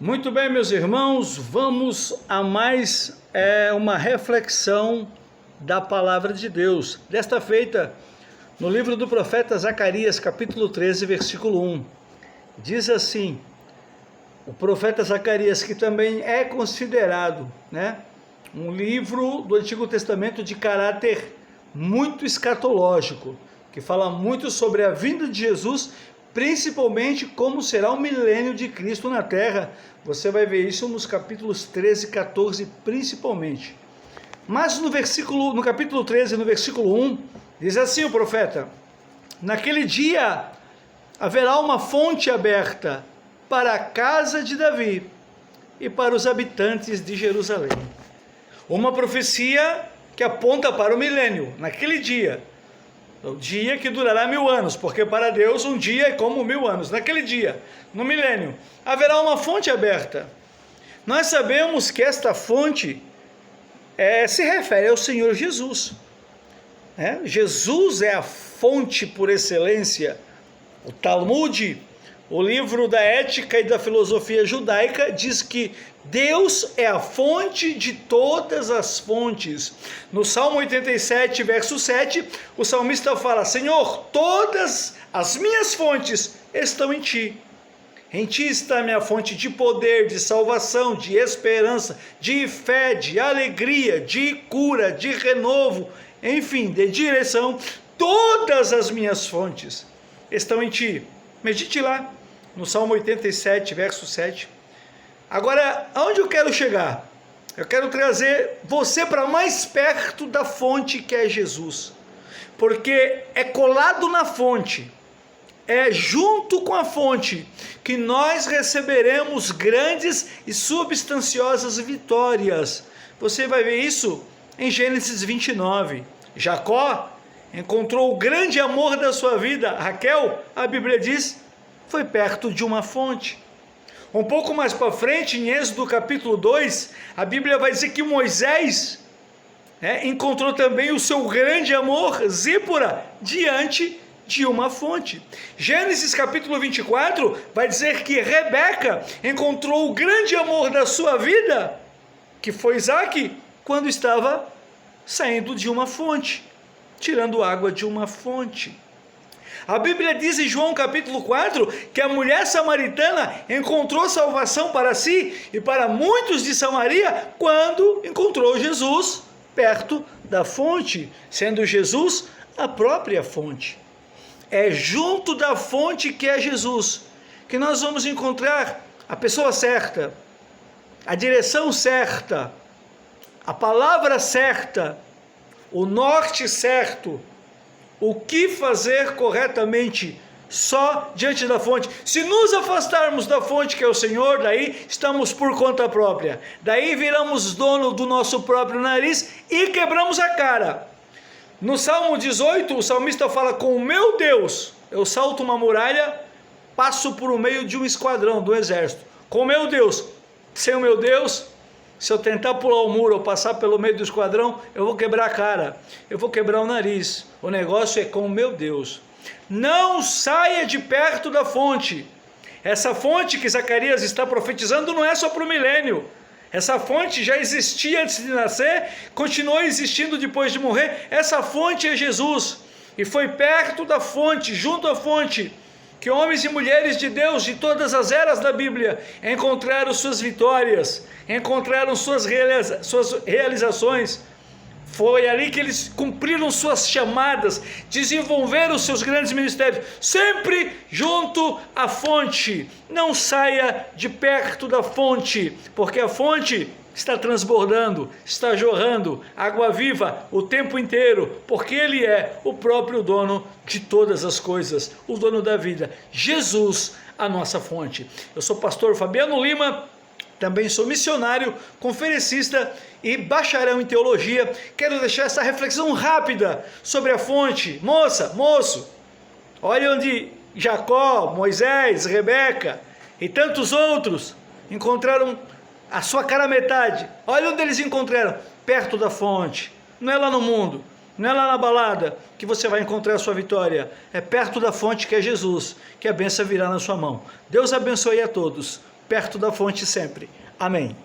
Muito bem, meus irmãos, vamos a mais uma reflexão da palavra de Deus. Desta feita, no livro do profeta Zacarias, capítulo 13, versículo 1. Diz assim, o profeta Zacarias, que também é considerado, um livro do Antigo Testamento de caráter muito escatológico, que fala muito sobre a vinda de Jesus, principalmente como será o milênio de Cristo na terra. Você vai ver isso nos capítulos 13 e 14 principalmente. Mas no capítulo 13, no versículo 1, diz assim o profeta: naquele dia haverá uma fonte aberta para a casa de Davi e para os habitantes de Jerusalém. Uma profecia que aponta para o milênio, naquele dia. O dia que durará 1000 anos, porque para Deus um dia é como 1000 anos. Naquele dia, no milênio, haverá uma fonte aberta. Nós sabemos que esta fonte se refere ao Senhor Jesus. Jesus é a fonte por excelência. O Talmud, o livro da ética e da filosofia judaica, diz que Deus é a fonte de todas as fontes. No Salmo 87, verso 7, o salmista fala: Senhor, todas as minhas fontes estão em Ti. Em Ti está a minha fonte de poder, de salvação, de esperança, de fé, de alegria, de cura, de renovo, enfim, de direção. Todas as minhas fontes estão em Ti. Medite lá, no Salmo 87, verso 7. Agora, aonde eu quero chegar? Eu quero trazer você para mais perto da fonte que é Jesus. Porque é colado na fonte, é junto com a fonte que nós receberemos grandes e substanciosas vitórias. Você vai ver isso em Gênesis 29. Jacó encontrou o grande amor da sua vida. Raquel, a Bíblia diz, foi perto de uma fonte. Um pouco mais para frente, em Êxodo capítulo 2, a Bíblia vai dizer que Moisés encontrou também o seu grande amor, Zípora, diante de uma fonte. Gênesis capítulo 24 vai dizer que Rebeca encontrou o grande amor da sua vida, que foi Isaque, quando estava saindo de uma fonte, tirando água de uma fonte. A Bíblia diz em João capítulo 4 que a mulher samaritana encontrou salvação para si e para muitos de Samaria quando encontrou Jesus perto da fonte, sendo Jesus a própria fonte. É junto da fonte que é Jesus que nós vamos encontrar a pessoa certa, a direção certa, a palavra certa, o norte certo, o que fazer corretamente só diante da fonte. Se nos afastarmos da fonte que é o Senhor, daí estamos por conta própria. Daí viramos dono do nosso próprio nariz e quebramos a cara. No Salmo 18, o salmista fala: com o meu Deus, eu salto uma muralha, passo por o meio de um esquadrão do exército. Com o meu Deus, sem o meu Deus, se eu tentar pular o muro ou passar pelo meio do esquadrão, eu vou quebrar a cara, eu vou quebrar o nariz. O negócio é com o meu Deus. Não saia de perto da fonte. Essa fonte que Zacarias está profetizando não é só para o milênio. Essa fonte já existia antes de nascer, continuou existindo depois de morrer. Essa fonte é Jesus. E foi perto da fonte, junto à fonte, que homens e mulheres de Deus de todas as eras da Bíblia encontraram suas vitórias, encontraram suas realizações. Foi ali que eles cumpriram suas chamadas, desenvolveram seus grandes ministérios, sempre junto à fonte. Não saia de perto da fonte, porque a fonte está transbordando, está jorrando água viva o tempo inteiro, porque Ele é o próprio dono de todas as coisas, o dono da vida. Jesus, a nossa fonte. Eu sou o pastor Fabiano Lima, também sou missionário, conferencista e bacharel em teologia. Quero deixar essa reflexão rápida sobre a fonte. Moça, moço, olha onde Jacó, Moisés, Rebeca e tantos outros encontraram a sua cara metade. Olha onde eles encontraram, perto da fonte. Não é lá no mundo, não é lá na balada que você vai encontrar a sua vitória. É perto da fonte que é Jesus, que a bênção virá na sua mão. Deus abençoe a todos. perto da fonte sempre. Amém.